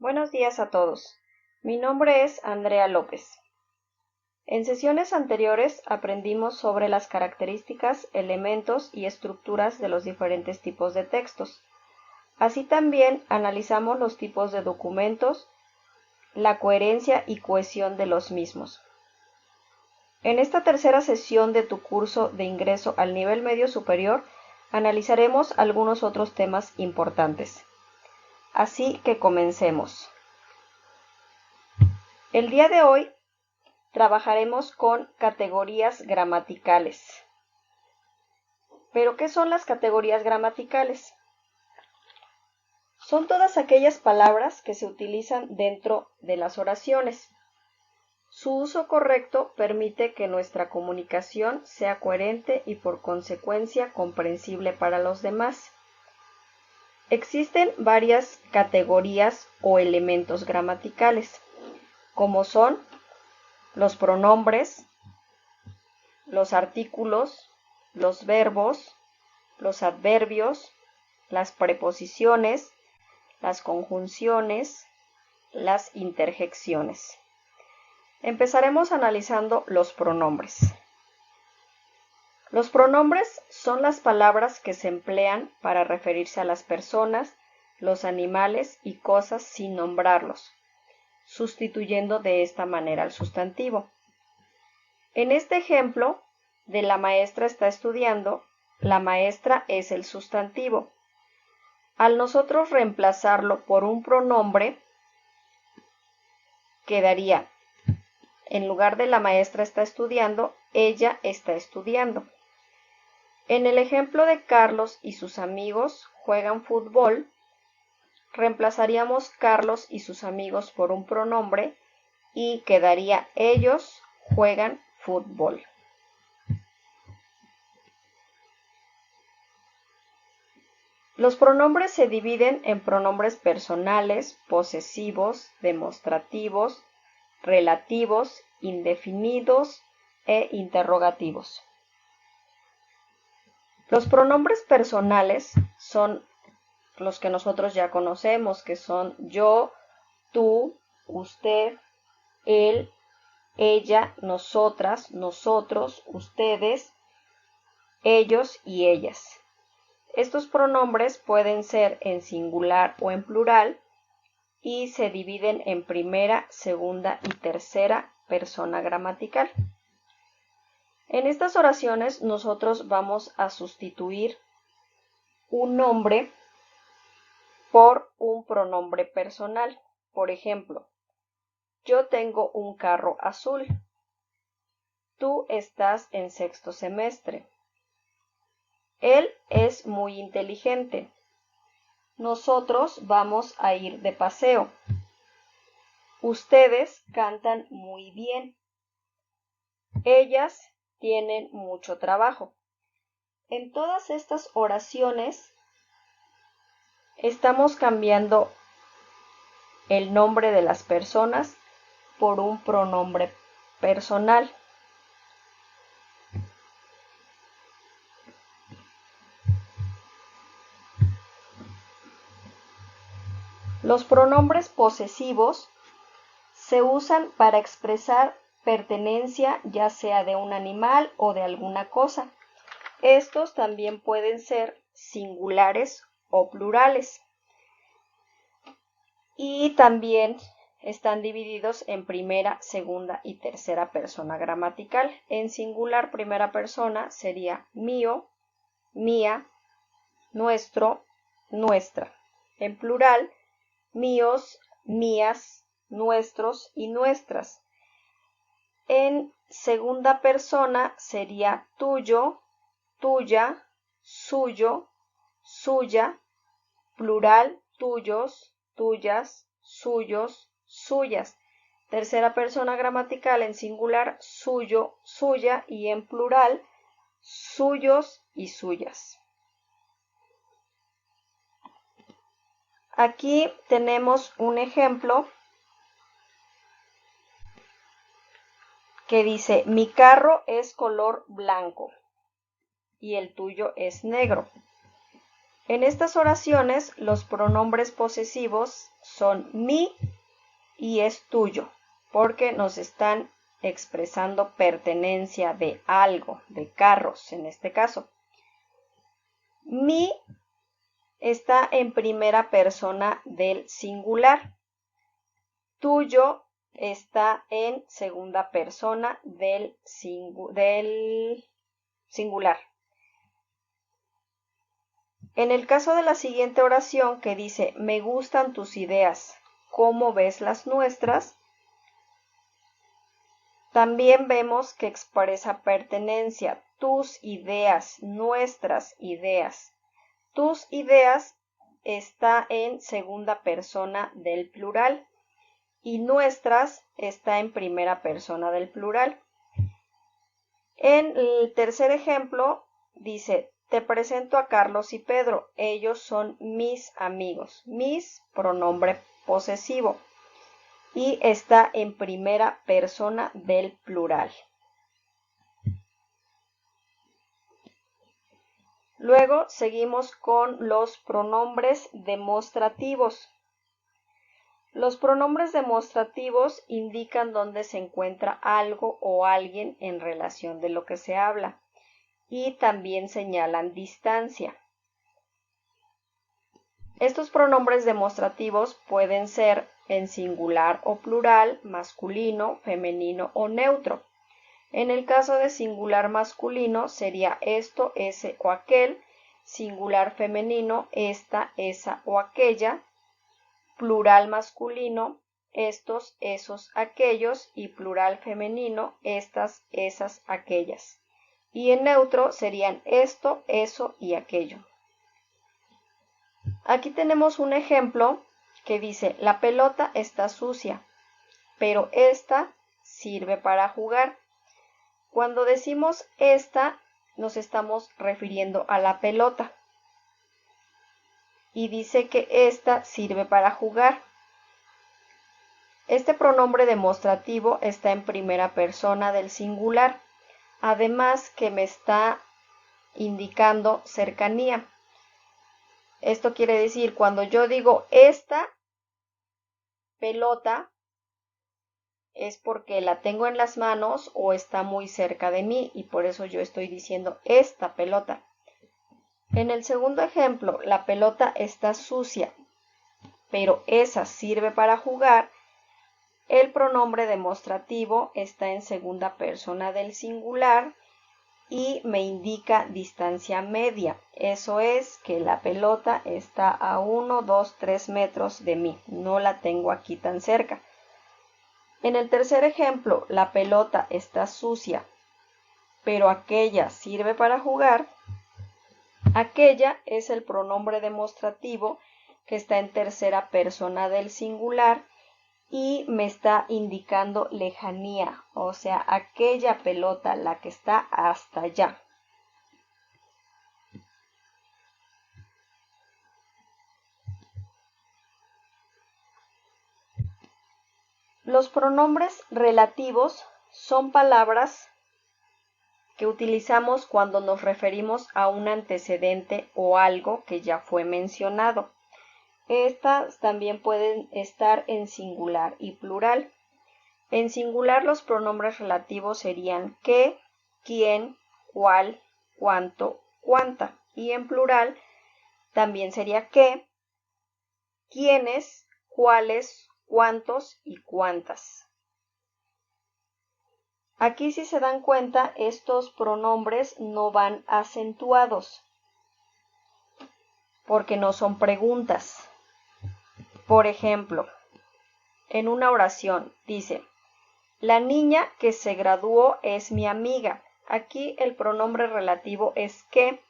Buenos días a todos. Mi nombre es Andrea López. En sesiones anteriores aprendimos sobre las características, elementos y estructuras de los diferentes tipos de textos. Así también analizamos los tipos de documentos, la coherencia y cohesión de los mismos. En esta tercera sesión de tu curso de ingreso al nivel medio superior, analizaremos algunos otros temas importantes. Así que comencemos. El día de hoy trabajaremos con categorías gramaticales. ¿Pero qué son las categorías gramaticales? Son todas aquellas palabras que se utilizan dentro de las oraciones. Su uso correcto permite que nuestra comunicación sea coherente y por consecuencia comprensible para los demás. Existen varias categorías o elementos gramaticales, como son los pronombres, los artículos, los verbos, los adverbios, las preposiciones, las conjunciones, las interjecciones. Empezaremos analizando los pronombres. Los pronombres son las palabras que se emplean para referirse a las personas, los animales y cosas sin nombrarlos, sustituyendo de esta manera al sustantivo. En este ejemplo de la maestra está estudiando, la maestra es el sustantivo. Al nosotros reemplazarlo por un pronombre, quedaría, en lugar de la maestra está estudiando, ella está estudiando. En el ejemplo de Carlos y sus amigos juegan fútbol, reemplazaríamos Carlos y sus amigos por un pronombre y quedaría ellos juegan fútbol. Los pronombres se dividen en pronombres personales, posesivos, demostrativos, relativos, indefinidos e interrogativos. Los pronombres personales son los que nosotros ya conocemos, que son yo, tú, usted, él, ella, nosotras, nosotros, ustedes, ellos y ellas. Estos pronombres pueden ser en singular o en plural y se dividen en primera, segunda y tercera persona gramatical. En estas oraciones nosotros vamos a sustituir un nombre por un pronombre personal. Por ejemplo, yo tengo un carro azul. Tú estás en sexto semestre. Él es muy inteligente. Nosotros vamos a ir de paseo. Ustedes cantan muy bien. Ellas tienen mucho trabajo. En todas estas oraciones estamos cambiando el nombre de las personas por un pronombre personal. Los pronombres posesivos se usan para expresar pertenencia ya sea de un animal o de alguna cosa. Estos también pueden ser singulares o plurales. Y también están divididos en primera, segunda y tercera persona gramatical. En singular, primera persona sería mío, mía, nuestro, nuestra. En plural, míos, mías, nuestros y nuestras. En segunda persona sería tuyo, tuya, suyo, suya, plural, tuyos, tuyas, suyos, suyas. Tercera persona gramatical en singular, suyo, suya y en plural, suyos y suyas. Aquí tenemos un ejemplo que dice, mi carro es color blanco y el tuyo es negro. En estas oraciones, los pronombres posesivos son mi y es tuyo, porque nos están expresando pertenencia de algo, de carros en este caso. Mi está en primera persona del singular. Tuyo está en segunda persona del singular. En el caso de la siguiente oración que dice, me gustan tus ideas, ¿cómo ves las nuestras? También vemos que expresa pertenencia, tus ideas, nuestras ideas. Tus ideas está en segunda persona del plural y nuestras está en primera persona del plural. En el tercer ejemplo dice, te presento a Carlos y Pedro, ellos son mis amigos. Mis, pronombre posesivo, y está en primera persona del plural. Luego seguimos con los pronombres demostrativos. Los pronombres demostrativos indican dónde se encuentra algo o alguien en relación de lo que se habla y también señalan distancia. Estos pronombres demostrativos pueden ser en singular o plural, masculino, femenino o neutro. En el caso de singular masculino sería esto, ese o aquel, singular femenino, esta, esa o aquella, plural masculino, estos, esos, aquellos y plural femenino, estas, esas, aquellas. Y en neutro serían esto, eso y aquello. Aquí tenemos un ejemplo que dice, la pelota está sucia, pero esta sirve para jugar. Cuando decimos esta, nos estamos refiriendo a la pelota. Y dice que esta sirve para jugar. Este pronombre demostrativo está en primera persona del singular, además que me está indicando cercanía. Esto quiere decir, cuando yo digo esta pelota, es porque la tengo en las manos o está muy cerca de mí y por eso yo estoy diciendo esta pelota. En el segundo ejemplo, la pelota está sucia, pero esa sirve para jugar. El pronombre demostrativo está en segunda persona del singular y me indica distancia media. Eso es que la pelota está a 1, 2, 3 metros de mí. No la tengo aquí tan cerca. En el tercer ejemplo, la pelota está sucia, pero aquella sirve para jugar. Aquella es el pronombre demostrativo que está en tercera persona del singular y me está indicando lejanía, o sea, aquella pelota, la que está hasta allá. Los pronombres relativos son palabras que utilizamos cuando nos referimos a un antecedente o algo que ya fue mencionado. Estas también pueden estar en singular y plural. En singular los pronombres relativos serían qué, quién, cuál, cuánto, cuánta. Y en plural también sería qué, quiénes, cuáles, cuántos y cuántas. Aquí, si se dan cuenta, estos pronombres no van acentuados porque no son preguntas. Por ejemplo, en una oración dice, la niña que se graduó es mi amiga. Aquí el pronombre relativo es que,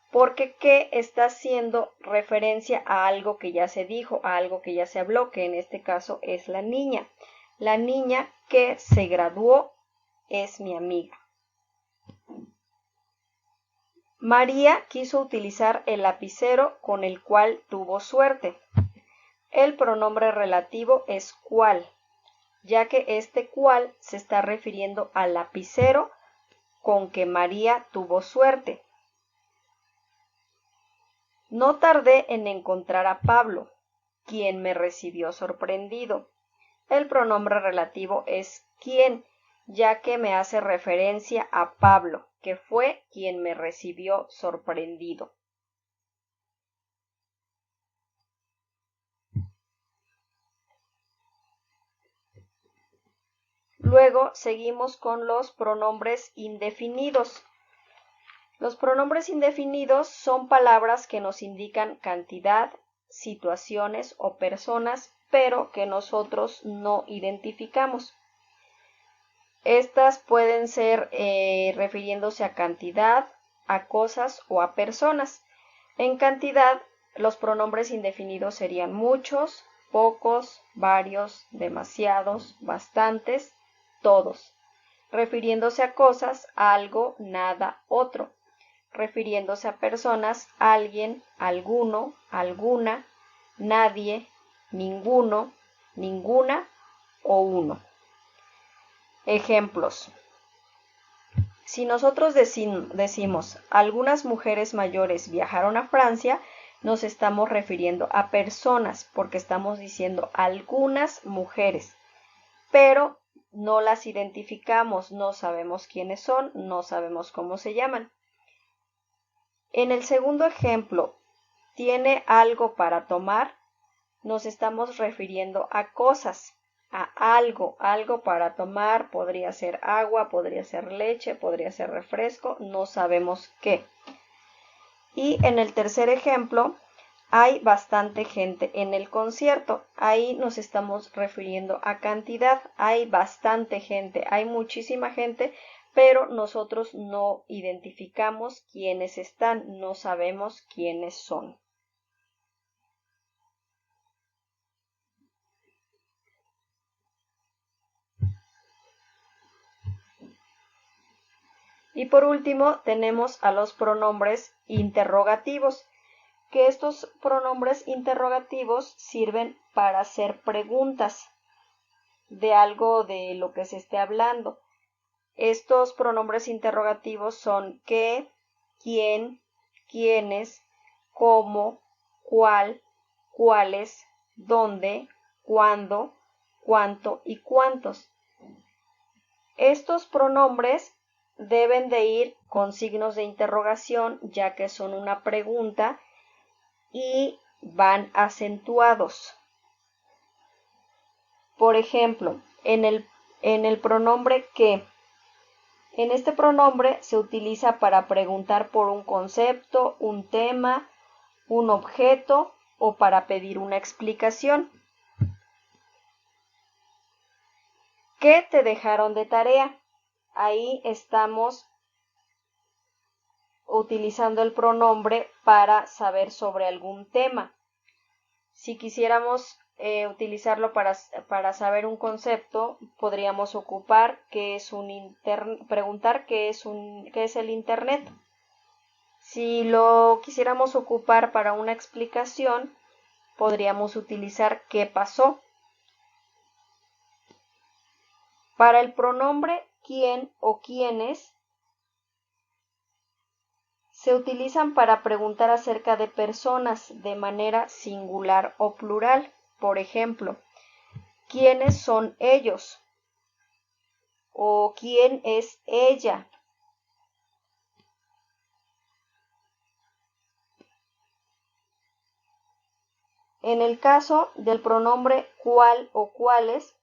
porque que está haciendo referencia a algo que ya se dijo, a algo que ya se habló, que en este caso es la niña. La niña que se graduó es mi amiga. María quiso utilizar el lapicero con el cual tuvo suerte. El pronombre relativo es cuál, ya que este cuál se está refiriendo al lapicero con que María tuvo suerte. No tardé en encontrar a Pablo, quien me recibió sorprendido. El pronombre relativo es quién, ya que me hace referencia a Pablo, que fue quien me recibió sorprendido. Luego seguimos con los pronombres indefinidos. Los pronombres indefinidos son palabras que nos indican cantidad, situaciones o personas, pero que nosotros no identificamos. Estas pueden ser refiriéndose a cantidad, a cosas o a personas. En cantidad, los pronombres indefinidos serían muchos, pocos, varios, demasiados, bastantes, todos. Refiriéndose a cosas, algo, nada, otro. Refiriéndose a personas, alguien, alguno, alguna, nadie, ninguno, ninguna o uno. Ejemplos. Si nosotros decimos algunas mujeres mayores viajaron a Francia, nos estamos refiriendo a personas porque estamos diciendo algunas mujeres, pero no las identificamos, no sabemos quiénes son, no sabemos cómo se llaman. En el segundo ejemplo, ¿tiene algo para tomar? Nos estamos refiriendo a cosas, a algo para tomar, podría ser agua, podría ser leche, podría ser refresco, no sabemos qué. Y en el tercer ejemplo, hay bastante gente en el concierto. Ahí nos estamos refiriendo a cantidad, hay bastante gente, hay muchísima gente, pero nosotros no identificamos quiénes están, no sabemos quiénes son. Y por último tenemos a los pronombres interrogativos, que estos pronombres interrogativos sirven para hacer preguntas de algo de lo que se esté hablando. Estos pronombres interrogativos son qué, quién, quiénes, cómo, cuál, cuáles, dónde, cuándo, cuánto y cuántos. Estos pronombres deben de ir con signos de interrogación, ya que son una pregunta y van acentuados. Por ejemplo, en el pronombre que, en este pronombre se utiliza para preguntar por un concepto, un tema, un objeto o para pedir una explicación. ¿Qué te dejaron de tarea? Ahí estamos utilizando el pronombre para saber sobre algún tema. Si quisiéramos utilizarlo para saber un concepto, podríamos ocupar preguntar qué es el Internet. Si lo quisiéramos ocupar para una explicación, podríamos utilizar qué pasó. Para el pronombre quién o quiénes, se utilizan para preguntar acerca de personas de manera singular o plural. Por ejemplo, ¿quiénes son ellos? ¿O quién es ella? En el caso del pronombre cuál o cuáles,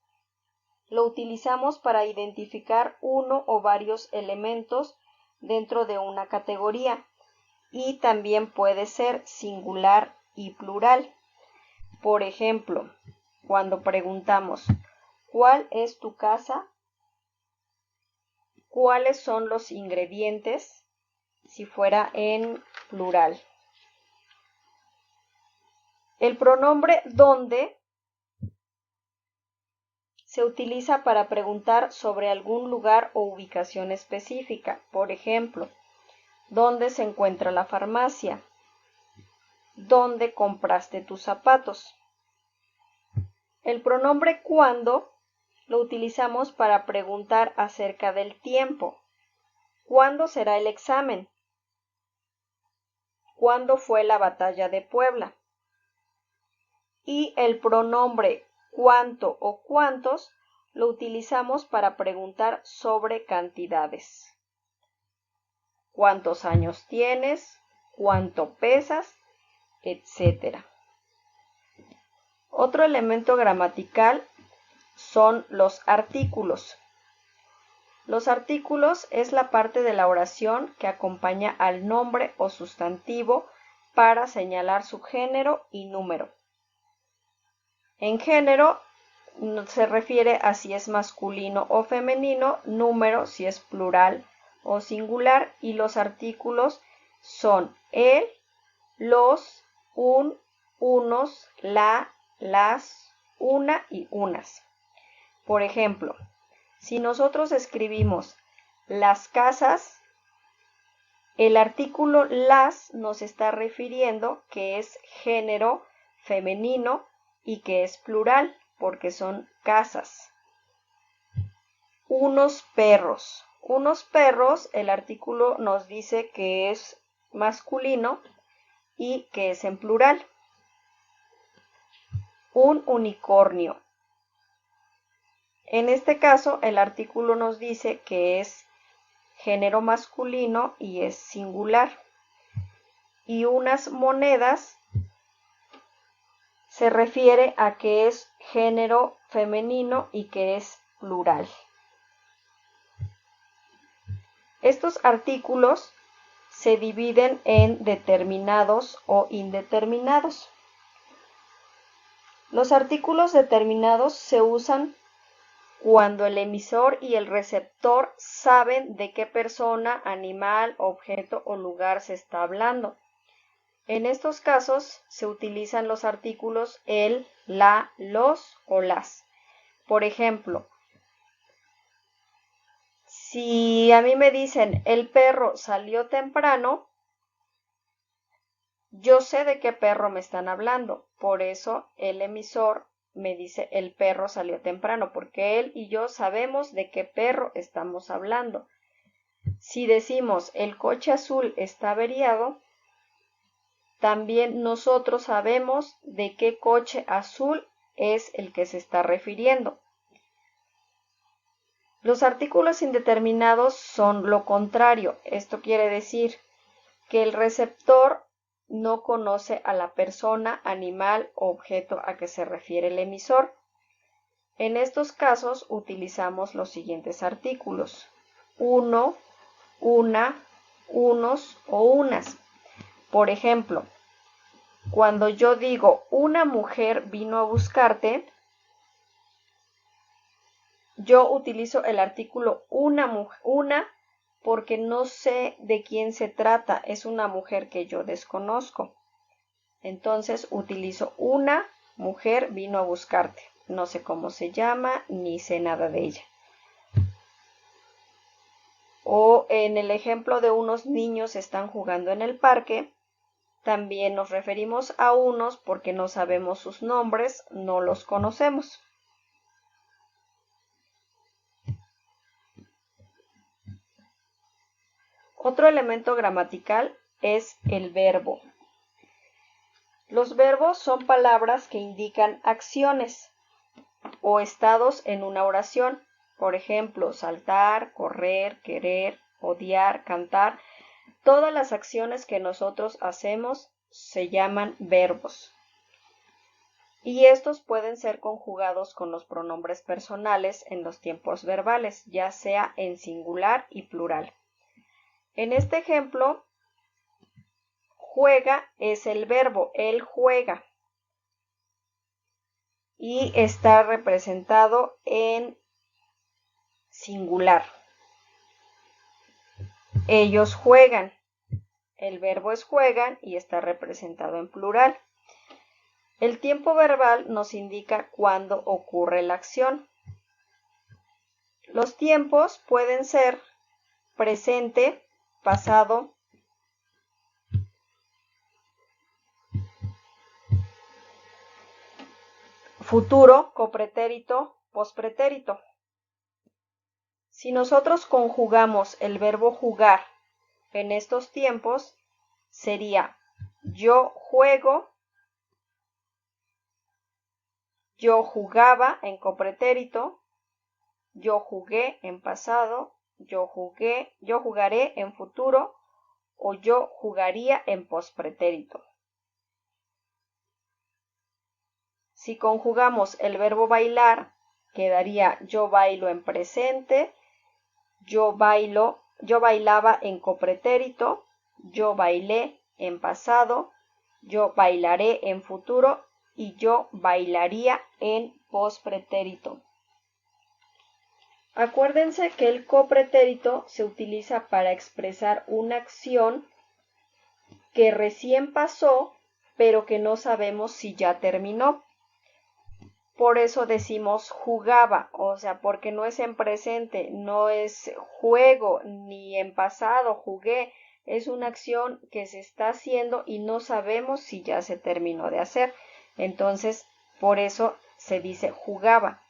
lo utilizamos para identificar uno o varios elementos dentro de una categoría y también puede ser singular y plural. Por ejemplo, cuando preguntamos ¿cuál es tu casa? ¿Cuáles son los ingredientes? Si fuera en plural. El pronombre dónde se utiliza para preguntar sobre algún lugar o ubicación específica. Por ejemplo, ¿dónde se encuentra la farmacia? ¿Dónde compraste tus zapatos? El pronombre cuándo lo utilizamos para preguntar acerca del tiempo. ¿Cuándo será el examen? ¿cuándo fue la batalla de Puebla? Y el pronombre cuánto o cuántos lo utilizamos para preguntar sobre cantidades. ¿Cuántos años tienes? ¿Cuánto pesas? Etcétera. Otro elemento gramatical son los artículos. Los artículos es la parte de la oración que acompaña al nombre o sustantivo para señalar su género y número. En género se refiere a si es masculino o femenino, número si es plural o singular, y los artículos son el, los, un, unos, la, las, una y unas. Por ejemplo, si nosotros escribimos las casas, el artículo las nos está refiriendo que es género femenino y que es plural, porque son casas. Unos perros. Unos perros, el artículo nos dice que es masculino y que es en plural. Un unicornio. En este caso, el artículo nos dice que es género masculino y es singular. Y unas monedas se refiere a que es género femenino y que es plural. Estos artículos se dividen en determinados o indeterminados. Los artículos determinados se usan cuando el emisor y el receptor saben de qué persona, animal, objeto o lugar se está hablando. En estos casos se utilizan los artículos el, la, los o las. Por ejemplo, si a mí me dicen el perro salió temprano, yo sé de qué perro me están hablando. Por eso el emisor me dice el perro salió temprano, porque él y yo sabemos de qué perro estamos hablando. Si decimos el coche azul está averiado, también nosotros sabemos de qué coche azul es el que se está refiriendo. Los artículos indeterminados son lo contrario. Esto quiere decir que el receptor no conoce a la persona, animal o objeto a que se refiere el emisor. En estos casos utilizamos los siguientes artículos: uno, una, unos o unas. Por ejemplo, cuando yo digo una mujer vino a buscarte, yo utilizo el artículo una porque no sé de quién se trata, es una mujer que yo desconozco. Entonces utilizo una mujer vino a buscarte. No sé cómo se llama, ni sé nada de ella. O en el ejemplo de unos niños están jugando en el parque, también nos referimos a unos porque no sabemos sus nombres, no los conocemos. Otro elemento gramatical es el verbo. Los verbos son palabras que indican acciones o estados en una oración. Por ejemplo, saltar, correr, querer, odiar, cantar. Todas las acciones que nosotros hacemos se llaman verbos. Y estos pueden ser conjugados con los pronombres personales en los tiempos verbales, ya sea en singular y plural. En este ejemplo, juega es el verbo, él juega. Y está representado en singular. Ellos juegan. El verbo es juegan y está representado en plural. El tiempo verbal nos indica cuándo ocurre la acción. Los tiempos pueden ser presente, pasado, futuro, copretérito, pospretérito. Si nosotros conjugamos el verbo jugar en estos tiempos, sería yo juego, yo jugaba en copretérito, yo jugué en pasado, yo jugaré en futuro o yo jugaría en pospretérito. Si conjugamos el verbo bailar, quedaría yo bailo en presente, yo bailaba en copretérito, yo bailé en pasado, yo bailaré en futuro y yo bailaría en pospretérito. Acuérdense que el copretérito se utiliza para expresar una acción que recién pasó, pero que no sabemos si ya terminó. Por eso decimos jugaba, o sea, porque no es en presente, no es juego, ni en pasado jugué, es una acción que se está haciendo y no sabemos si ya se terminó de hacer. Entonces, por eso se dice jugaba.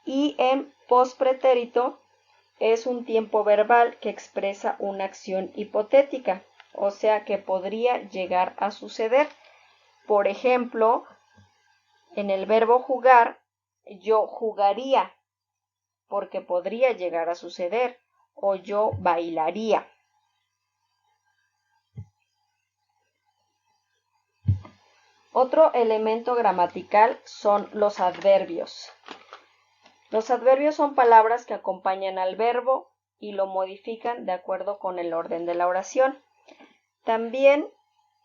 Y en pospretérito es un tiempo verbal que expresa una acción hipotética, o sea que podría llegar a suceder. Por ejemplo, en el verbo jugar, yo jugaría, porque podría llegar a suceder, o yo bailaría. Otro elemento gramatical son los adverbios. Los adverbios son palabras que acompañan al verbo y lo modifican de acuerdo con el orden de la oración. También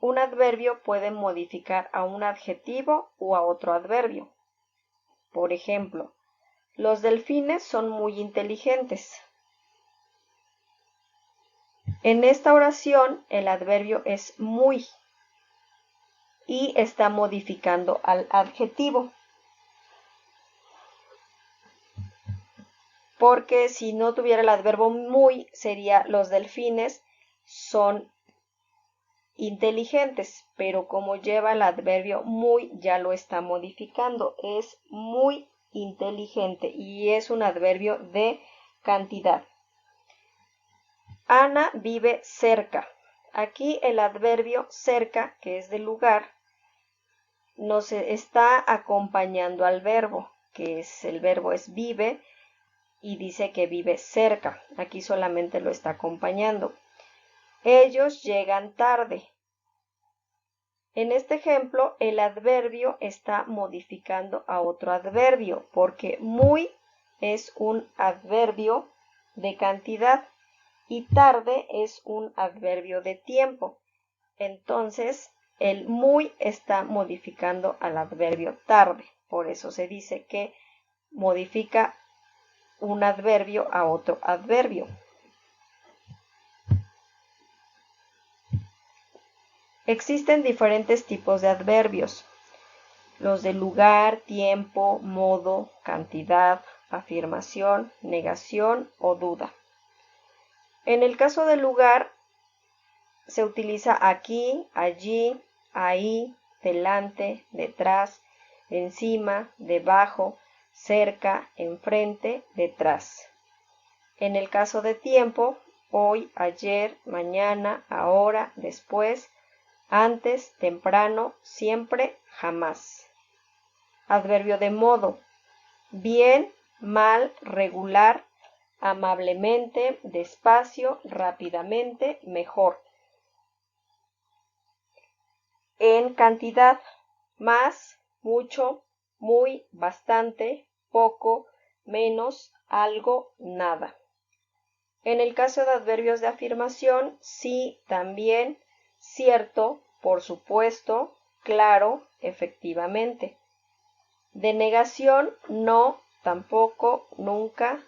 un adverbio puede modificar a un adjetivo o a otro adverbio. Por ejemplo, los delfines son muy inteligentes. En esta oración el adverbio es muy y está modificando al adjetivo. Porque si no tuviera el adverbio muy, sería los delfines son inteligentes, pero como lleva el adverbio muy, ya lo está modificando. Es muy inteligente y es un adverbio de cantidad. Ana vive cerca. Aquí el adverbio cerca, que es de lugar, nos está acompañando al verbo, que es el verbo es vive y dice que vive cerca. Aquí solamente lo está acompañando. Ellos llegan tarde. En este ejemplo, el adverbio está modificando a otro adverbio, porque muy es un adverbio de cantidad y tarde es un adverbio de tiempo. Entonces, el muy está modificando al adverbio tarde. Por eso se dice que modifica un adverbio a otro adverbio. Existen diferentes tipos de adverbios. Los de lugar, tiempo, modo, cantidad, afirmación, negación o duda. En el caso del lugar, se utiliza aquí, allí, ahí, delante, detrás, encima, debajo, cerca, enfrente, detrás. En el caso de tiempo, hoy, ayer, mañana, ahora, después, antes, temprano, siempre, jamás. Adverbio de modo: bien, mal, regular, amablemente, despacio, rápidamente, mejor. En cantidad: más, mucho, muy, bastante, poco, menos, algo, nada. En el caso de adverbios de afirmación, sí, también, cierto, por supuesto, claro, efectivamente. De negación, no, tampoco, nunca,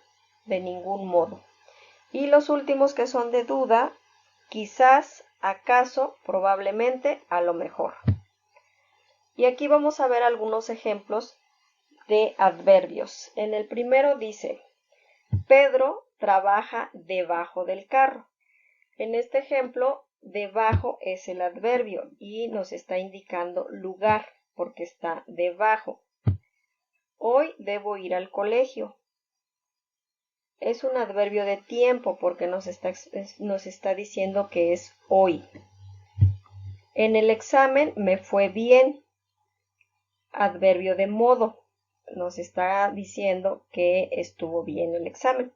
de ningún modo. Y los últimos que son de duda, quizás, acaso, probablemente, a lo mejor. Y aquí vamos a ver algunos ejemplos de adverbios. En el primero dice, Pedro trabaja debajo del carro. En este ejemplo, debajo es el adverbio y nos está indicando lugar porque está debajo. Hoy debo ir al colegio. Es un adverbio de tiempo porque nos está diciendo que es hoy. En el examen me fue bien. Adverbio de modo. Nos está diciendo que estuvo bien el examen.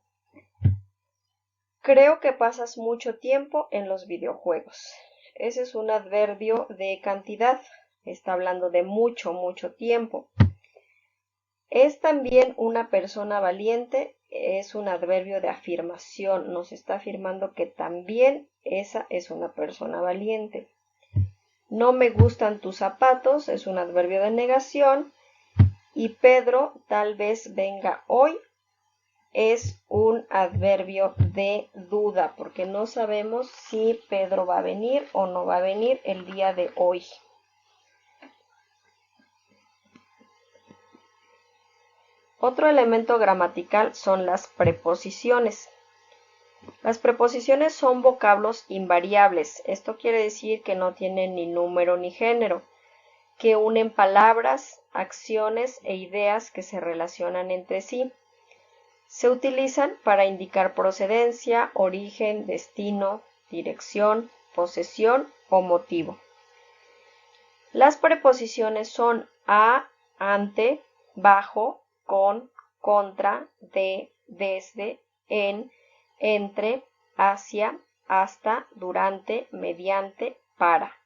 Creo que pasas mucho tiempo en los videojuegos. Ese es un adverbio de cantidad. Está hablando de mucho, mucho tiempo. Es también una persona valiente. Es un adverbio de afirmación. Nos está afirmando que también esa es una persona valiente. No me gustan tus zapatos. Es un adverbio de negación. Y Pedro tal vez venga hoy. Es un adverbio de duda, porque no sabemos si Pedro va a venir o no va a venir el día de hoy. Otro elemento gramatical son las preposiciones. Las preposiciones son vocablos invariables. Esto quiere decir que no tienen ni número ni género, que unen palabras, acciones e ideas que se relacionan entre sí. Se utilizan para indicar procedencia, origen, destino, dirección, posesión o motivo. Las preposiciones son a, ante, bajo, con, contra, de, desde, en, entre, hacia, hasta, durante, mediante, para,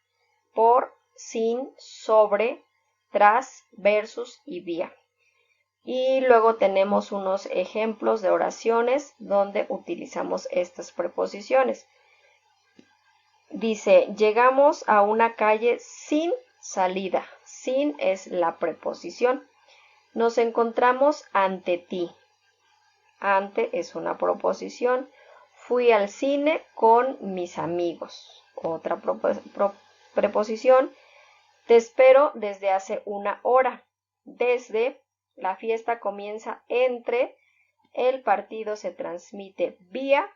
por, sin, sobre, tras, versus y vía. Y luego tenemos unos ejemplos de oraciones donde utilizamos estas preposiciones. Dice, llegamos a una calle sin salida. Sin es la preposición. Nos encontramos ante ti. Ante es una proposición. Fui al cine con mis amigos. Otra preposición. Te espero desde hace una hora. Desde. La fiesta comienza entre, el partido se transmite vía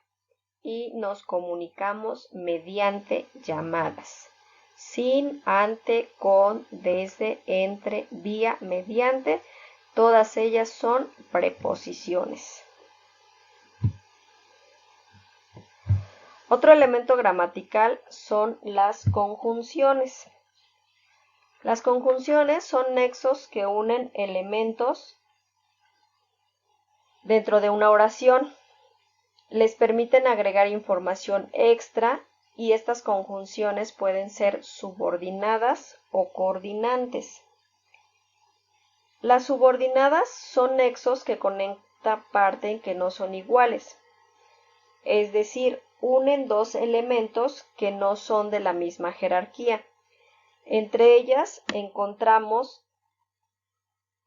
y nos comunicamos mediante llamadas. Sin, ante, con, desde, entre, vía, mediante, todas ellas son preposiciones. Otro elemento gramatical son las conjunciones. Las conjunciones son nexos que unen elementos dentro de una oración. Les permiten agregar información extra y estas conjunciones pueden ser subordinadas o coordinantes. Las subordinadas son nexos que conectan partes que no son iguales, es decir, unen dos elementos que no son de la misma jerarquía. Entre ellas encontramos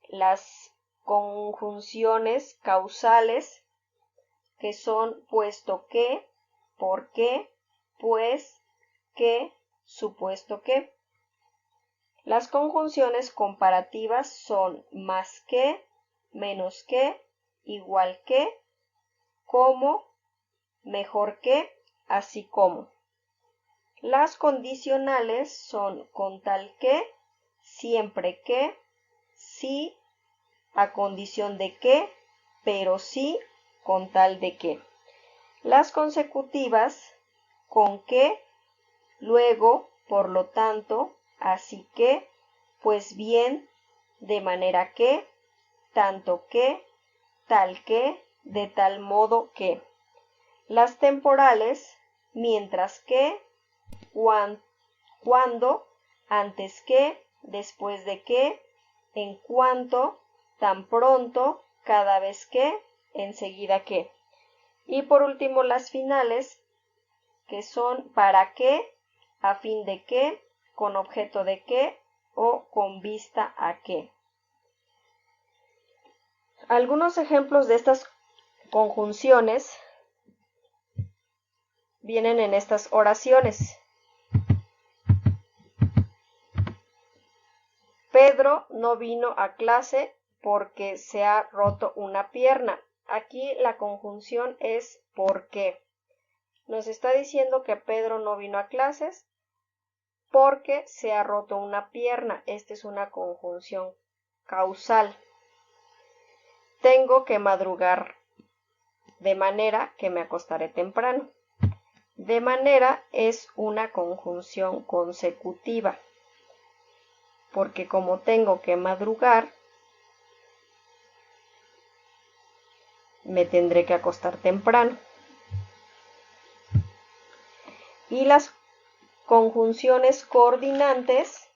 las conjunciones causales, que son puesto que, por qué, pues, que, supuesto que. Las conjunciones comparativas son más que, menos que, igual que, como, mejor que, así como. Las condicionales son con tal que, siempre que, sí, a condición de que, pero sí, con tal de que. Las consecutivas, con que, luego, por lo tanto, así que, pues bien, de manera que, tanto que, tal que, de tal modo que. Las temporales, mientras que, cuando, antes que, después de que, en cuanto, tan pronto, cada vez que, enseguida que. Y por último las finales, que son para qué, a fin de qué, con objeto de qué o con vista a qué. Algunos ejemplos de estas conjunciones vienen en estas oraciones. Pedro no vino a clase porque se ha roto una pierna. Aquí la conjunción es ¿por qué? Nos está diciendo que Pedro no vino a clases porque se ha roto una pierna. Esta es una conjunción causal. Tengo que madrugar, de manera que me acostaré temprano. De manera es una conjunción consecutiva, porque como tengo que madrugar, me tendré que acostar temprano. Y las conjunciones coordinantes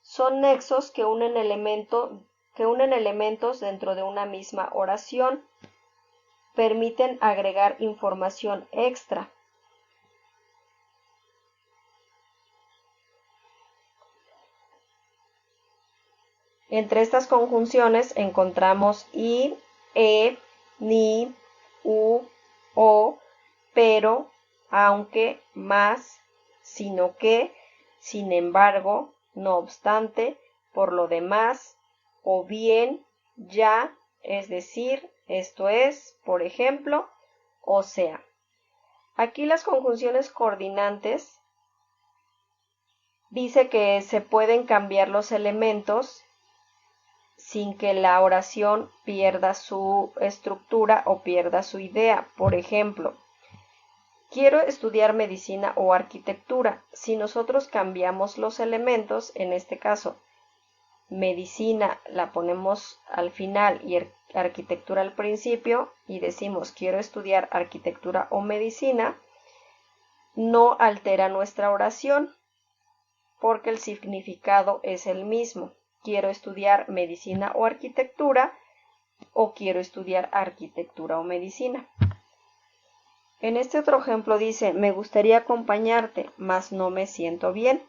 son nexos que unen elementos dentro de una misma oración. Permiten agregar información extra. Entre estas conjunciones encontramos y, ni, u, o, pero, aunque, más, sino que, sin embargo, no obstante, por lo demás, o bien, ya, es decir, esto es, por ejemplo, o sea. Aquí las conjunciones coordinantes dice que se pueden cambiar los elementos sin que la oración pierda su estructura o pierda su idea. Por ejemplo, quiero estudiar medicina o arquitectura. Si nosotros cambiamos los elementos, en este caso, medicina la ponemos al final y arquitectura al principio y decimos quiero estudiar arquitectura o medicina, no altera nuestra oración porque el significado es el mismo. Quiero estudiar medicina o arquitectura o quiero estudiar arquitectura o medicina. En este otro ejemplo dice, me gustaría acompañarte, mas no me siento bien.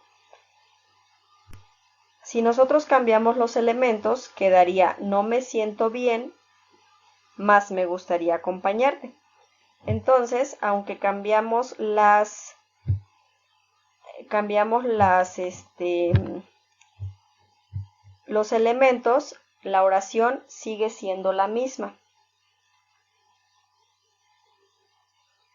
Si nosotros cambiamos los elementos, quedaría no me siento bien, mas me gustaría acompañarte. Entonces, aunque cambiamos los elementos, la oración sigue siendo la misma.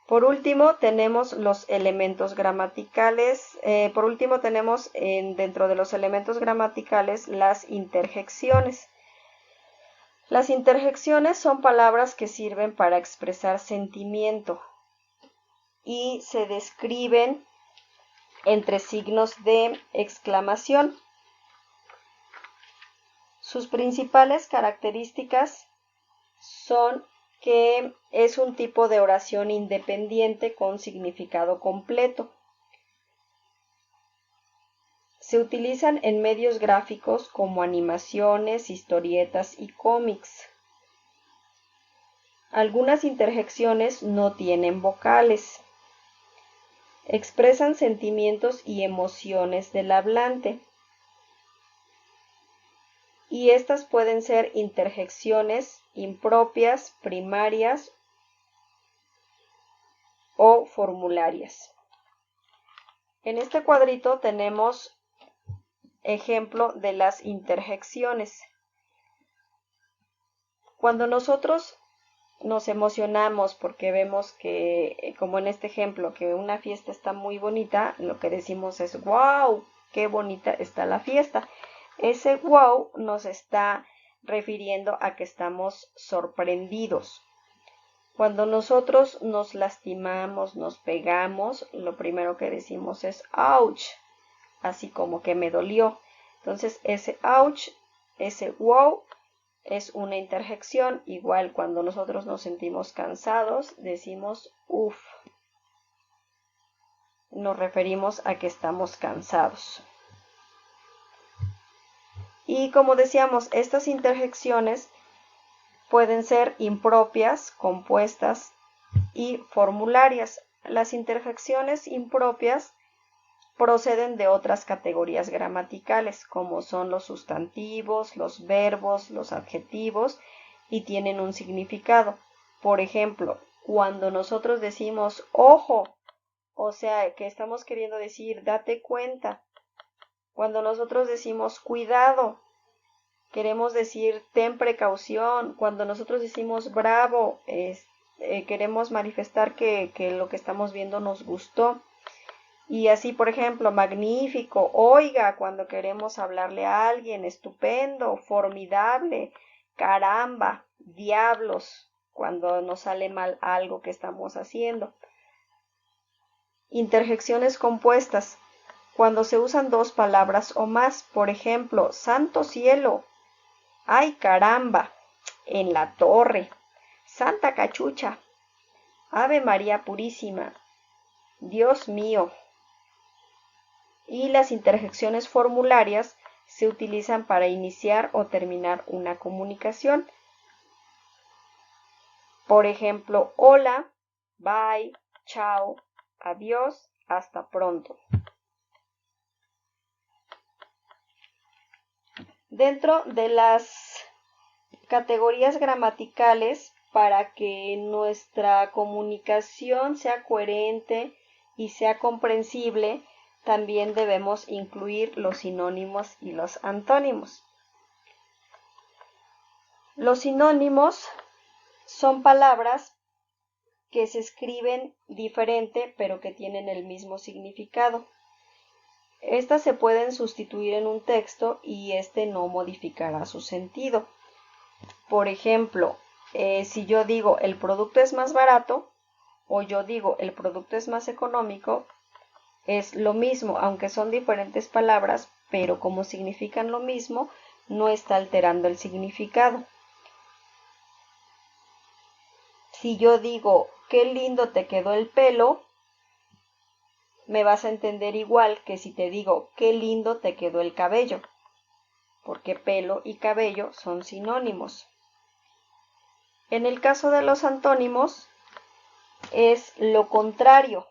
Por último, tenemos los elementos gramaticales. Dentro de los elementos gramaticales las interjecciones. Las interjecciones son palabras que sirven para expresar sentimiento y se describen entre signos de exclamación. Sus principales características son que es un tipo de oración independiente con significado completo. Se utilizan en medios gráficos como animaciones, historietas y cómics. Algunas interjecciones no tienen vocales. Expresan sentimientos y emociones del hablante. Y estas pueden ser interjecciones impropias, primarias o formularias. En este cuadrito tenemos ejemplo de las interjecciones. Cuando nosotros nos emocionamos porque vemos que, como en este ejemplo, que una fiesta está muy bonita, lo que decimos es ¡wow! ¡Qué bonita está la fiesta! Ese wow nos está refiriendo a que estamos sorprendidos. Cuando nosotros nos lastimamos, nos pegamos, lo primero que decimos es ouch, así como que me dolió. Entonces ese ouch, ese wow, es una interjección. Igual cuando nosotros nos sentimos cansados, decimos uff. Nos referimos a que estamos cansados. Y como decíamos, estas interjecciones pueden ser impropias, compuestas y formularias. Las interjecciones impropias proceden de otras categorías gramaticales, como son los sustantivos, los verbos, los adjetivos, y tienen un significado. Por ejemplo, cuando nosotros decimos ojo, o sea, que estamos queriendo decir date cuenta. Cuando nosotros decimos cuidado, queremos decir ten precaución. Cuando nosotros decimos bravo, queremos manifestar que lo que estamos viendo nos gustó. Y así, por ejemplo, magnífico, oiga, cuando queremos hablarle a alguien, estupendo, formidable, caramba, diablos, cuando nos sale mal algo que estamos haciendo. Interjecciones compuestas. Cuando se usan dos palabras o más, por ejemplo, santo cielo, ay caramba, en la torre, santa cachucha, Ave María Purísima, Dios mío. Y las interjecciones formularias se utilizan para iniciar o terminar una comunicación. Por ejemplo, hola, bye, chao, adiós, hasta pronto. Dentro de las categorías gramaticales, para que nuestra comunicación sea coherente y sea comprensible, también debemos incluir los sinónimos y los antónimos. Los sinónimos son palabras que se escriben diferente pero que tienen el mismo significado. Estas se pueden sustituir en un texto y este no modificará su sentido. Por ejemplo, si yo digo el producto es más barato o yo digo el producto es más económico, es lo mismo, aunque son diferentes palabras, pero como significan lo mismo, no está alterando el significado. Si yo digo qué lindo te quedó el pelo, me vas a entender igual que si te digo qué lindo te quedó el cabello, porque pelo y cabello son sinónimos. En el caso de los antónimos, es lo contrario.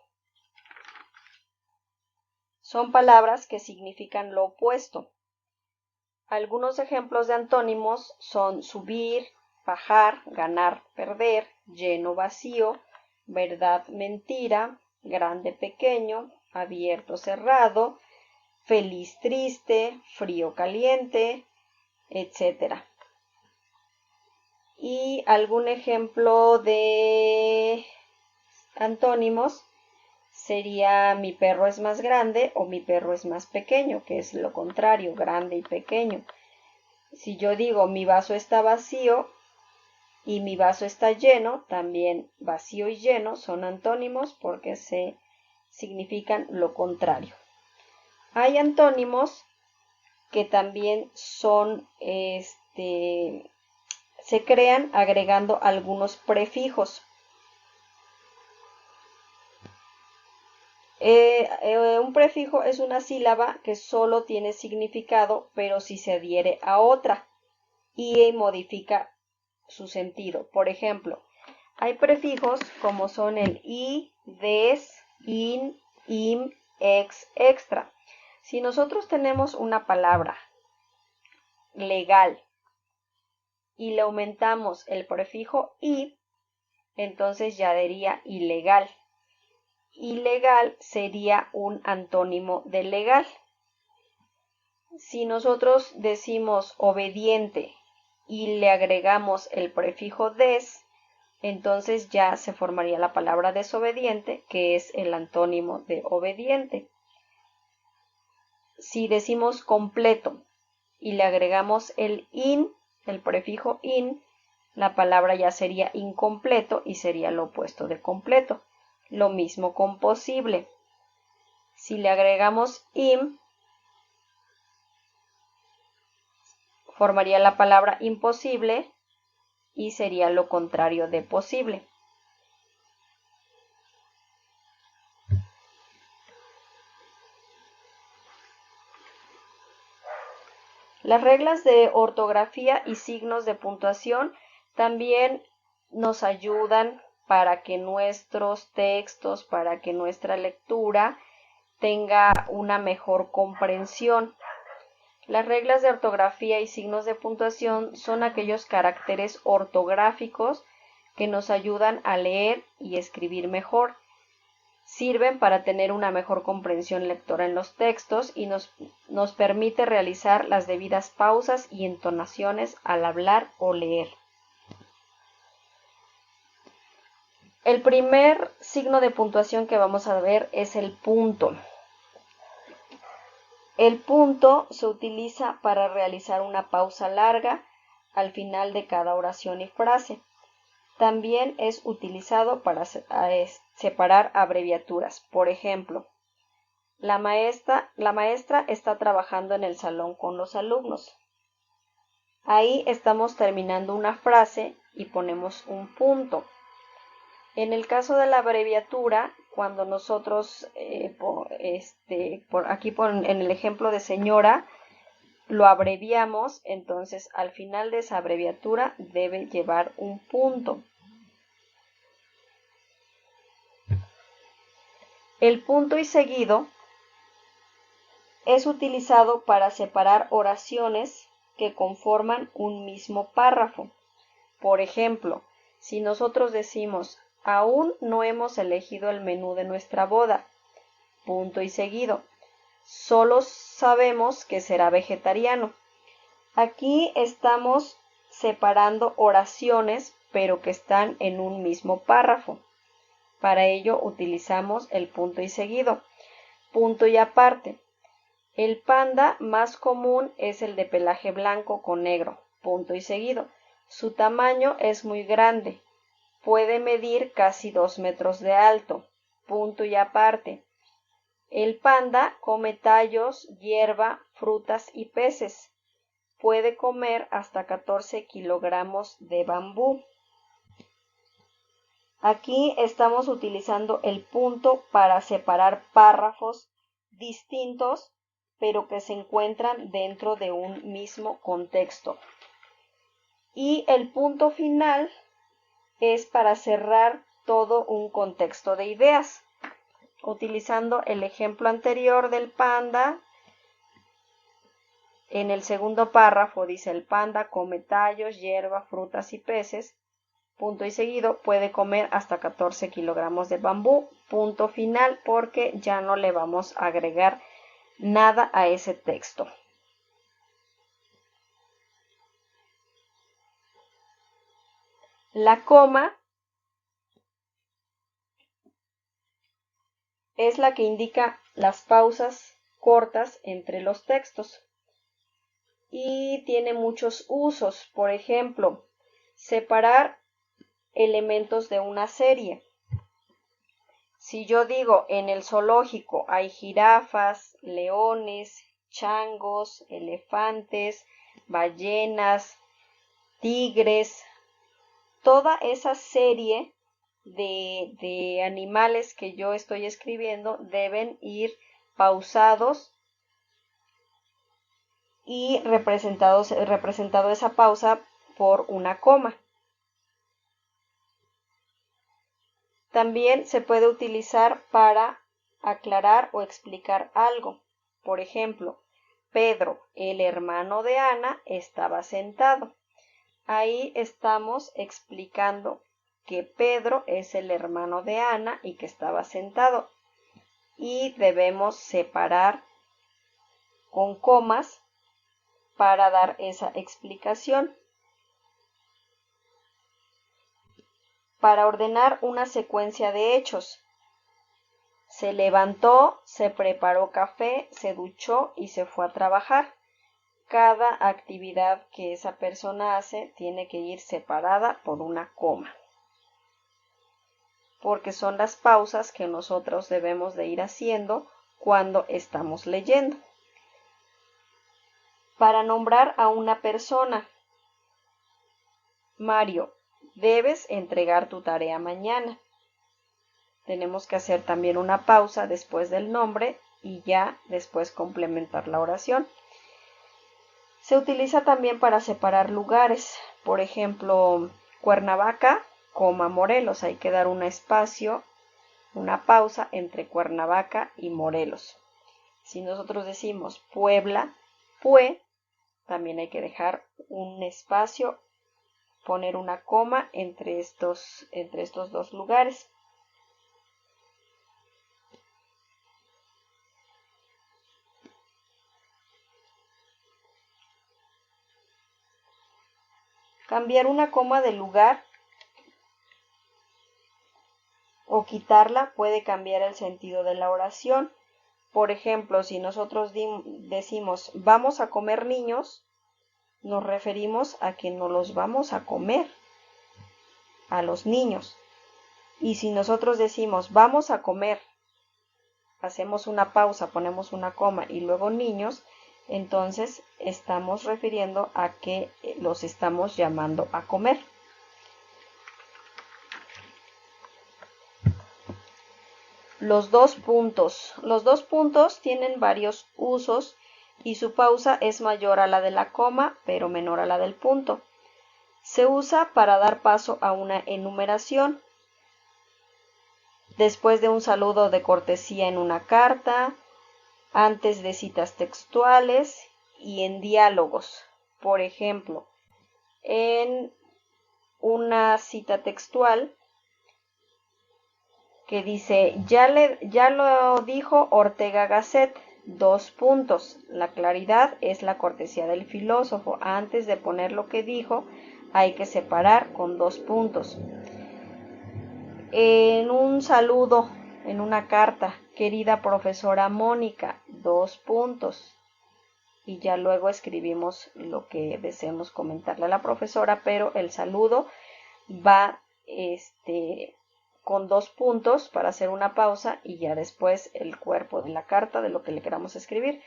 Son palabras que significan lo opuesto. Algunos ejemplos de antónimos son subir, bajar, ganar, perder, lleno, vacío, verdad, mentira, grande, pequeño, abierto, cerrado, feliz, triste, frío, caliente, etc. Y algún ejemplo de antónimos sería mi perro es más grande o mi perro es más pequeño, que es lo contrario, grande y pequeño. Si yo digo mi vaso está vacío y mi vaso está lleno, también vacío y lleno son antónimos porque se significan lo contrario. Hay antónimos que también son, se crean agregando algunos prefijos. Un prefijo es una sílaba que solo tiene significado, pero si se adhiere a otra y modifica su sentido. Por ejemplo, hay prefijos como son el i, des, in, im, ex, extra. Si nosotros tenemos una palabra legal y le aumentamos el prefijo i, entonces ya diría ilegal. Ilegal sería un antónimo de legal. Si nosotros decimos obediente y le agregamos el prefijo des, entonces ya se formaría la palabra desobediente, que es el antónimo de obediente. Si decimos completo y le agregamos el prefijo in, la palabra ya sería incompleto y sería lo opuesto de completo. Lo mismo con posible. Si le agregamos im, formaría la palabra imposible y sería lo contrario de posible. Las reglas de ortografía y signos de puntuación también nos ayudan para que nuestros textos, para que nuestra lectura tenga una mejor comprensión. Las reglas de ortografía y signos de puntuación son aquellos caracteres ortográficos que nos ayudan a leer y escribir mejor. Sirven para tener una mejor comprensión lectora en los textos y nos permite realizar las debidas pausas y entonaciones al hablar o leer. El primer signo de puntuación que vamos a ver es el punto. El punto se utiliza para realizar una pausa larga al final de cada oración y frase. También es utilizado para separar abreviaturas. Por ejemplo, la maestra está trabajando en el salón con los alumnos. Ahí estamos terminando una frase y ponemos un punto. En el caso de la abreviatura, cuando nosotros, en el ejemplo de señora, lo abreviamos, entonces al final de esa abreviatura debe llevar un punto. El punto y seguido es utilizado para separar oraciones que conforman un mismo párrafo. Por ejemplo, si nosotros decimos, aún no hemos elegido el menú de nuestra boda, punto y seguido, solo sabemos que será vegetariano. Aquí estamos separando oraciones, pero que están en un mismo párrafo. Para ello utilizamos el punto y seguido. Punto y aparte. El panda más común es el de pelaje blanco con negro, punto y seguido. Su tamaño es muy grande, puede medir casi 2 metros de alto, punto y aparte. El panda come tallos, hierba, frutas y peces. Puede comer hasta 14 kilogramos de bambú. Aquí estamos utilizando el punto para separar párrafos distintos, pero que se encuentran dentro de un mismo contexto. Y el punto final es para cerrar todo un contexto de ideas. Utilizando el ejemplo anterior del panda, en el segundo párrafo dice el panda come tallos, hierba, frutas y peces. Punto y seguido, puede comer hasta 14 kilogramos de bambú. Punto final, porque ya no le vamos a agregar nada a ese texto. La coma es la que indica las pausas cortas entre los textos y tiene muchos usos. Por ejemplo, separar elementos de una serie. Si yo digo en el zoológico hay jirafas, leones, changos, elefantes, ballenas, tigres, toda esa serie de animales que yo estoy escribiendo deben ir pausados y representado esa pausa por una coma. También se puede utilizar para aclarar o explicar algo. Por ejemplo, Pedro, el hermano de Ana, estaba sentado. Ahí estamos explicando que Pedro es el hermano de Ana y que estaba sentado. Y debemos separar con comas para dar esa explicación. Para ordenar una secuencia de hechos. Se levantó, se preparó café, se duchó y se fue a trabajar. Cada actividad que esa persona hace tiene que ir separada por una coma, porque son las pausas que nosotros debemos de ir haciendo cuando estamos leyendo. Para nombrar a una persona. Mario, debes entregar tu tarea mañana. Tenemos que hacer también una pausa después del nombre y ya después complementar la oración. Se utiliza también para separar lugares. Por ejemplo, Cuernavaca, Morelos. Hay que dar un espacio, una pausa entre Cuernavaca y Morelos. Si nosotros decimos Puebla, Pue, también hay que dejar un espacio, poner una coma entre estos dos lugares. Cambiar una coma de lugar o quitarla puede cambiar el sentido de la oración. Por ejemplo, si nosotros decimos vamos a comer niños, nos referimos a que no los vamos a comer. a los niños. Y si nosotros decimos vamos a comer, hacemos una pausa, ponemos una coma y luego niños, entonces estamos refiriendo a que los estamos llamando a comer. Los dos puntos. Los dos puntos tienen varios usos y su pausa es mayor a la de la coma, pero menor a la del punto. Se usa para dar paso a una enumeración, después de un saludo de cortesía en una carta, antes de citas textuales y en diálogos. Por ejemplo, en una cita textual que dice, ya lo dijo Ortega Gasset, : la claridad es la cortesía del filósofo. Antes de poner lo que dijo, hay que separar con 2 puntos. En un saludo, en una carta, querida profesora Mónica, 2 puntos. Y ya luego escribimos lo que deseemos comentarle a la profesora, pero el saludo va con 2 puntos para hacer una pausa y ya después el cuerpo de la carta de lo que le queramos escribir.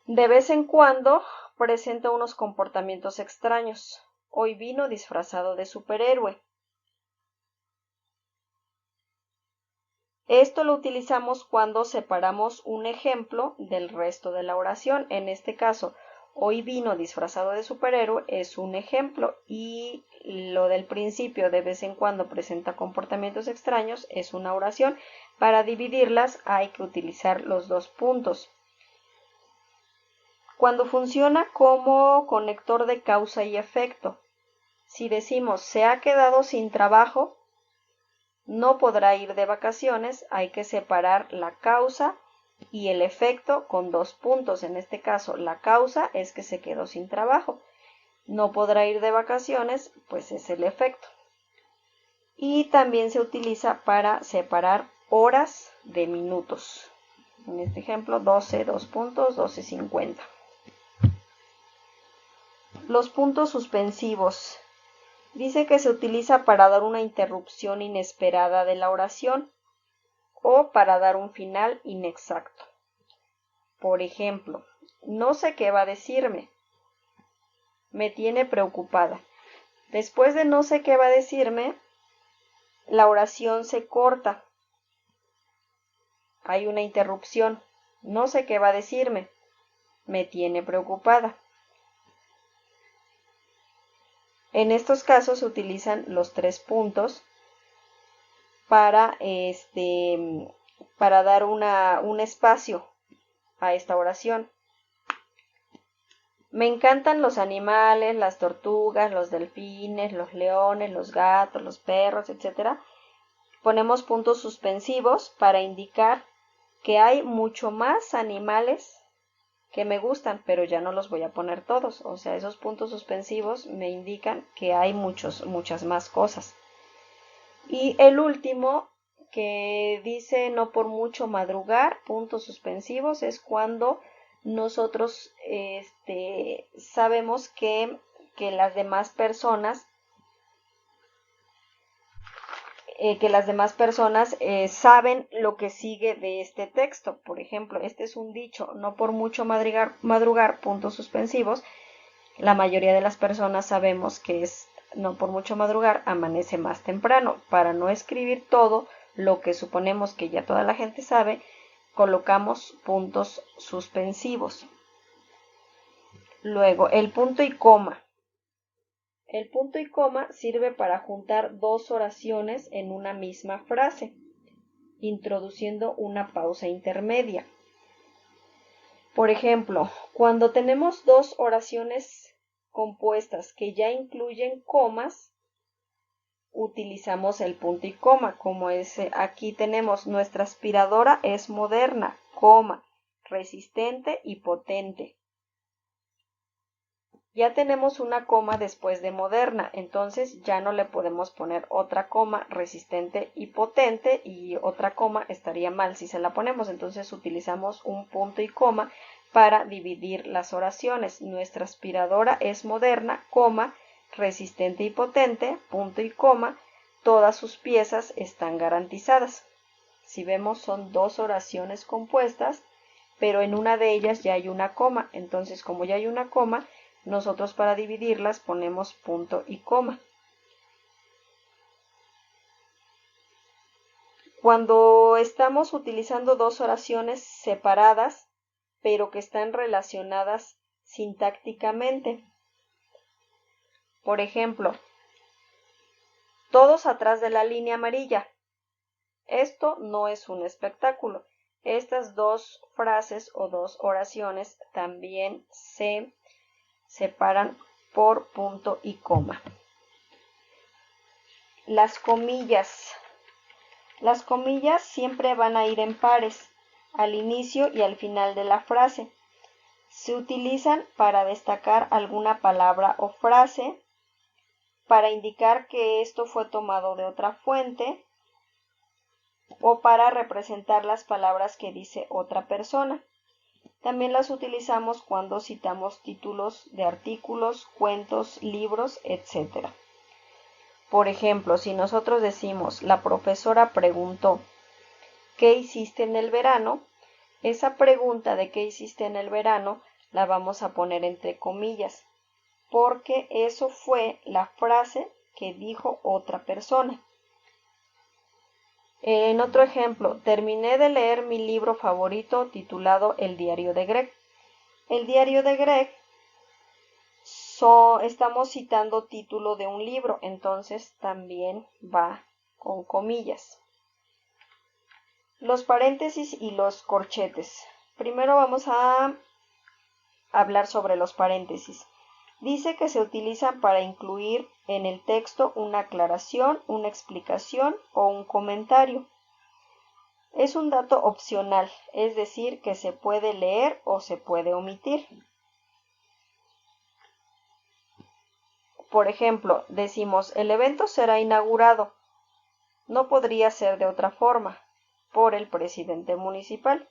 De vez en cuando presenta unos comportamientos extraños. Hoy vino disfrazado de superhéroe. Esto lo utilizamos cuando separamos un ejemplo del resto de la oración. En este caso, hoy vino disfrazado de superhéroe es un ejemplo y lo del principio de vez en cuando presenta comportamientos extraños es una oración. Para dividirlas hay que utilizar los 2 puntos. Cuando funciona como conector de causa y efecto, si decimos se ha quedado sin trabajo, no podrá ir de vacaciones, hay que separar la causa y el efecto con 2 puntos. En este caso, la causa es que se quedó sin trabajo. No podrá ir de vacaciones, pues es el efecto. Y también se utiliza para separar horas de minutos. En este ejemplo, 12, 2 puntos, 12:50. Los puntos suspensivos. Dice que se utiliza para dar una interrupción inesperada de la oración o para dar un final inexacto. Por ejemplo, no sé qué va a decirme. Me tiene preocupada. Después de no sé qué va a decirme, la oración se corta. Hay una interrupción. No sé qué va a decirme. Me tiene preocupada. En estos casos se utilizan los 3 puntos para dar un espacio a esta oración. Me encantan los animales, las tortugas, los delfines, los leones, los gatos, los perros, etc. Ponemos puntos suspensivos para indicar que hay mucho más animales que me gustan, pero ya no los voy a poner todos. O sea, esos puntos suspensivos me indican que hay muchas más cosas. Y el último, que dice no por mucho madrugar, puntos suspensivos, es cuando nosotros sabemos que las demás personas saben lo que sigue de este texto. Por ejemplo, este es un dicho, no por mucho madrugar, puntos suspensivos. La mayoría de las personas sabemos que es no por mucho madrugar, amanece más temprano. Para no escribir todo lo que suponemos que ya toda la gente sabe, colocamos puntos suspensivos. Luego, el punto y coma. El punto y coma sirve para juntar 2 oraciones en una misma frase, introduciendo una pausa intermedia. Por ejemplo, cuando tenemos 2 oraciones compuestas que ya incluyen comas, utilizamos el punto y coma, como aquí tenemos: nuestra aspiradora es moderna, coma, resistente y potente. Ya tenemos una coma después de moderna, entonces ya no le podemos poner otra coma, resistente y potente, y otra coma estaría mal si se la ponemos. Entonces utilizamos un punto y coma para dividir las oraciones. Nuestra aspiradora es moderna, coma, resistente y potente, punto y coma, todas sus piezas están garantizadas. Si vemos, son dos oraciones compuestas, pero en una de ellas ya hay una coma. Entonces, como ya hay una coma, nosotros para dividirlas ponemos punto y coma. Cuando estamos utilizando dos oraciones separadas, pero que están relacionadas sintácticamente. Por ejemplo, todos atrás de la línea amarilla. Esto no es un espectáculo. Estas dos frases o dos oraciones también se separan por punto y coma. Las comillas. Las comillas siempre van a ir en pares, al inicio y al final de la frase. Se utilizan para destacar alguna palabra o frase, para indicar que esto fue tomado de otra fuente o para representar las palabras que dice otra persona. También las utilizamos cuando citamos títulos de artículos, cuentos, libros, etc. Por ejemplo, si nosotros decimos, la profesora preguntó, ¿qué hiciste en el verano? Esa pregunta de qué hiciste en el verano la vamos a poner entre comillas, porque eso fue la frase que dijo otra persona. En otro ejemplo, terminé de leer mi libro favorito titulado El diario de Greg. El diario de Greg, estamos citando título de un libro, entonces también va con comillas. Los paréntesis y los corchetes. Primero vamos a hablar sobre los paréntesis. Dice que se utilizan para incluir en el texto una aclaración, una explicación o un comentario. Es un dato opcional, es decir, que se puede leer o se puede omitir. Por ejemplo, decimos, el evento será inaugurado. No podría ser de otra forma, por el presidente municipal.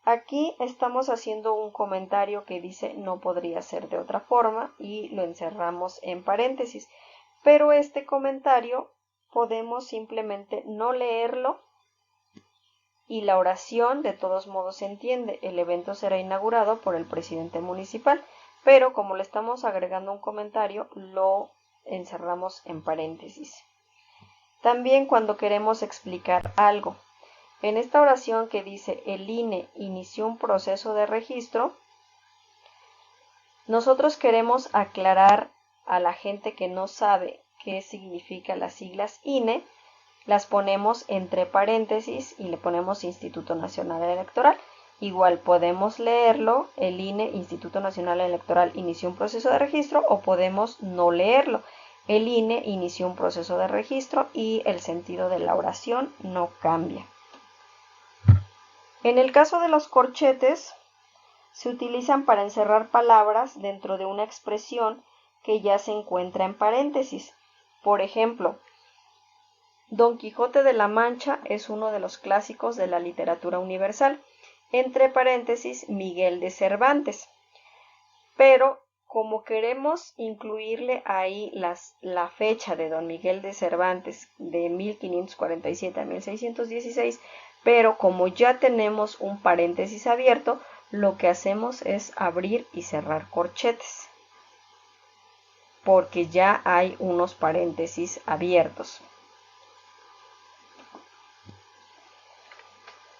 Aquí estamos haciendo un comentario que dice no podría ser de otra forma y lo encerramos en paréntesis. Pero este comentario podemos simplemente no leerlo y la oración de todos modos se entiende. El evento será inaugurado por el presidente municipal, pero como le estamos agregando un comentario, lo encerramos en paréntesis. También cuando queremos explicar algo. En esta oración que dice el INE inició un proceso de registro, nosotros queremos aclarar a la gente que no sabe qué significan las siglas INE, las ponemos entre paréntesis y le ponemos Instituto Nacional Electoral. Igual podemos leerlo, el INE, Instituto Nacional Electoral, inició un proceso de registro, o podemos no leerlo. El INE inició un proceso de registro y el sentido de la oración no cambia. En el caso de los corchetes, se utilizan para encerrar palabras dentro de una expresión que ya se encuentra en paréntesis. Por ejemplo, Don Quijote de la Mancha es uno de los clásicos de la literatura universal, entre paréntesis Miguel de Cervantes. Pero como queremos incluirle ahí la fecha de Don Miguel de Cervantes de 1547 a 1616, pero como ya tenemos un paréntesis abierto, lo que hacemos es abrir y cerrar corchetes, porque ya hay unos paréntesis abiertos.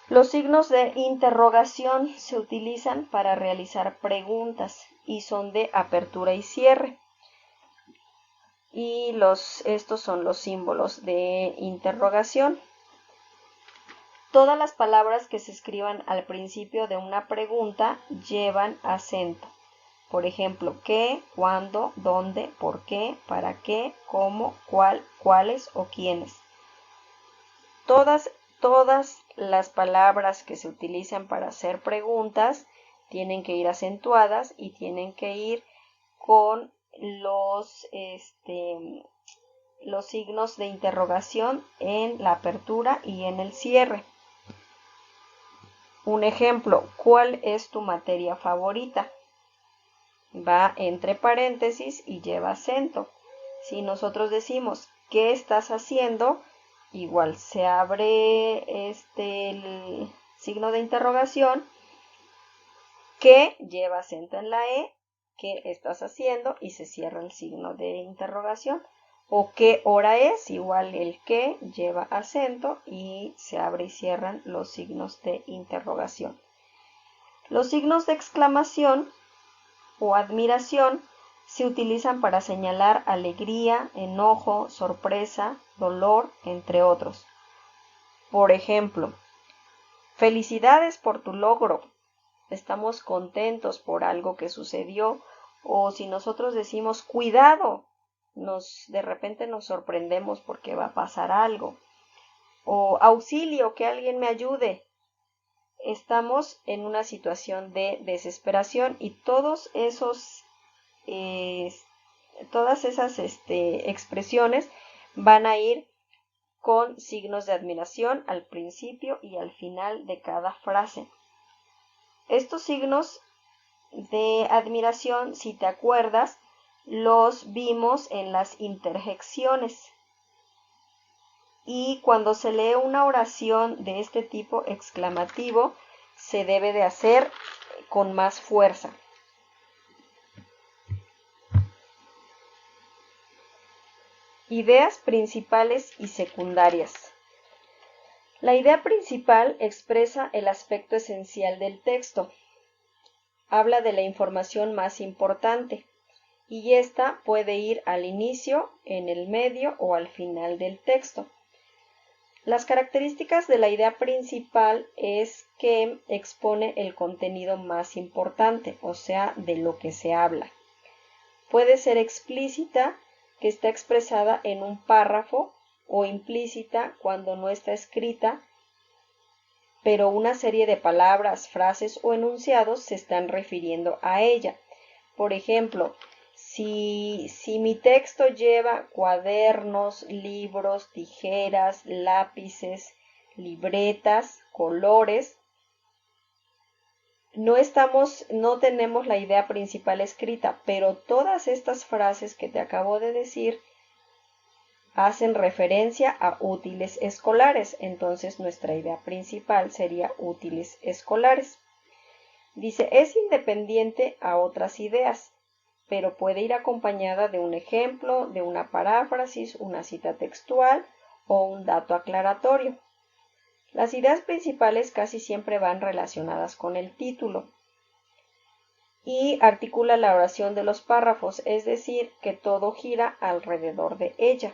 Los signos de interrogación se utilizan para realizar preguntas y son de apertura y cierre. Y estos son los símbolos de interrogación. Todas las palabras que se escriban al principio de una pregunta llevan acento. Por ejemplo, qué, cuándo, dónde, por qué, para qué, cómo, cuál, cuáles o quiénes. Todas las palabras que se utilizan para hacer preguntas tienen que ir acentuadas y tienen que ir con los signos de interrogación en la apertura y en el cierre. Un ejemplo, ¿cuál es tu materia favorita? Va entre paréntesis y lleva acento. Si nosotros decimos, ¿qué estás haciendo? Igual se abre el signo de interrogación, ¿qué lleva acento en la E? ¿Qué estás haciendo? Y se cierra el signo de interrogación. O ¿qué hora es? Igual el que lleva acento y se abre y cierran los signos de interrogación. Los signos de exclamación o admiración se utilizan para señalar alegría, enojo, sorpresa, dolor, entre otros. Por ejemplo, felicidades por tu logro. Estamos contentos por algo que sucedió. O si nosotros decimos cuidado, de repente nos sorprendemos porque va a pasar algo. O auxilio, que alguien me ayude. Estamos en una situación de desesperación y todas esas expresiones van a ir con signos de admiración al principio y al final de cada frase. Estos signos de admiración, si te acuerdas, los vimos en las interjecciones. Y cuando se lee una oración de este tipo exclamativo, se debe de hacer con más fuerza. Ideas principales y secundarias. La idea principal expresa el aspecto esencial del texto. Habla de la información más importante y esta puede ir al inicio, en el medio o al final del texto. Las características de la idea principal es que expone el contenido más importante, o sea, de lo que se habla. Puede ser explícita, que está expresada en un párrafo, o implícita cuando no está escrita, pero una serie de palabras, frases o enunciados se están refiriendo a ella. Por ejemplo, si mi texto lleva cuadernos, libros, tijeras, lápices, libretas, colores, no tenemos la idea principal escrita, pero todas estas frases que te acabo de decir hacen referencia a útiles escolares. Entonces nuestra idea principal sería útiles escolares. Dice, es independiente a otras ideas, pero puede ir acompañada de un ejemplo, de una paráfrasis, una cita textual o un dato aclaratorio. Las ideas principales casi siempre van relacionadas con el título y articula la oración de los párrafos, es decir, que todo gira alrededor de ella.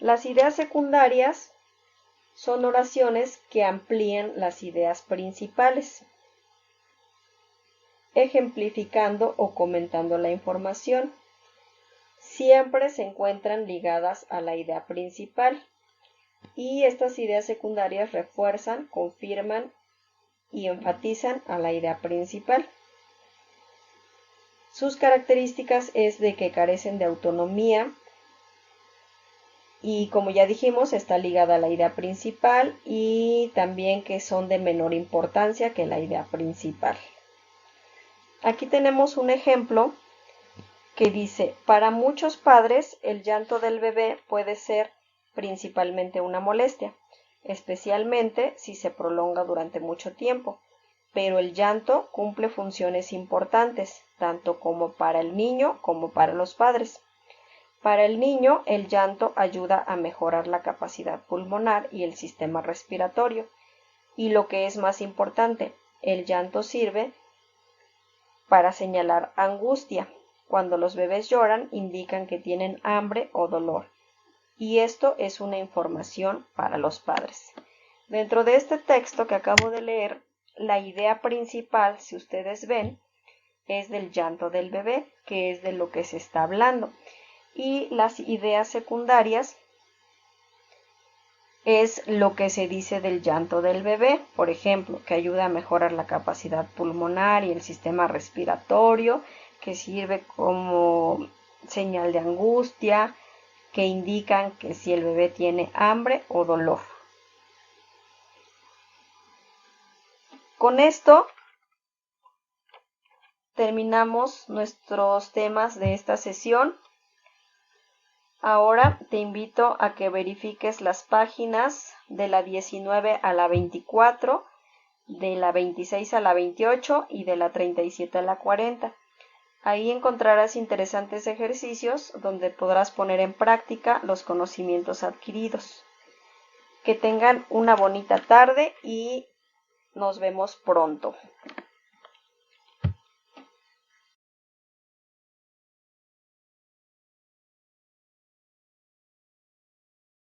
Las ideas secundarias son oraciones que amplían las ideas principales, ejemplificando o comentando la información. Siempre se encuentran ligadas a la idea principal y estas ideas secundarias refuerzan, confirman y enfatizan a la idea principal. Sus características es de que carecen de autonomía y, como ya dijimos, está ligada a la idea principal y también que son de menor importancia que la idea principal. Aquí tenemos un ejemplo que dice, para muchos padres el llanto del bebé puede ser principalmente una molestia, especialmente si se prolonga durante mucho tiempo, pero el llanto cumple funciones importantes, tanto como para el niño como para los padres. Para el niño, el llanto ayuda a mejorar la capacidad pulmonar y el sistema respiratorio, y lo que es más importante, el llanto sirve para señalar angustia. Cuando los bebés lloran, indican que tienen hambre o dolor. Y esto es una información para los padres. Dentro de este texto que acabo de leer, la idea principal, si ustedes ven, es del llanto del bebé, que es de lo que se está hablando. Y las ideas secundarias es lo que se dice del llanto del bebé, por ejemplo, que ayuda a mejorar la capacidad pulmonar y el sistema respiratorio, que sirve como señal de angustia, que indican que si el bebé tiene hambre o dolor. Con esto terminamos nuestros temas de esta sesión. Ahora te invito a que verifiques las páginas de la 19 a la 24, de la 26 a la 28 y de la 37 a la 40. Ahí encontrarás interesantes ejercicios donde podrás poner en práctica los conocimientos adquiridos. Que tengan una bonita tarde y nos vemos pronto.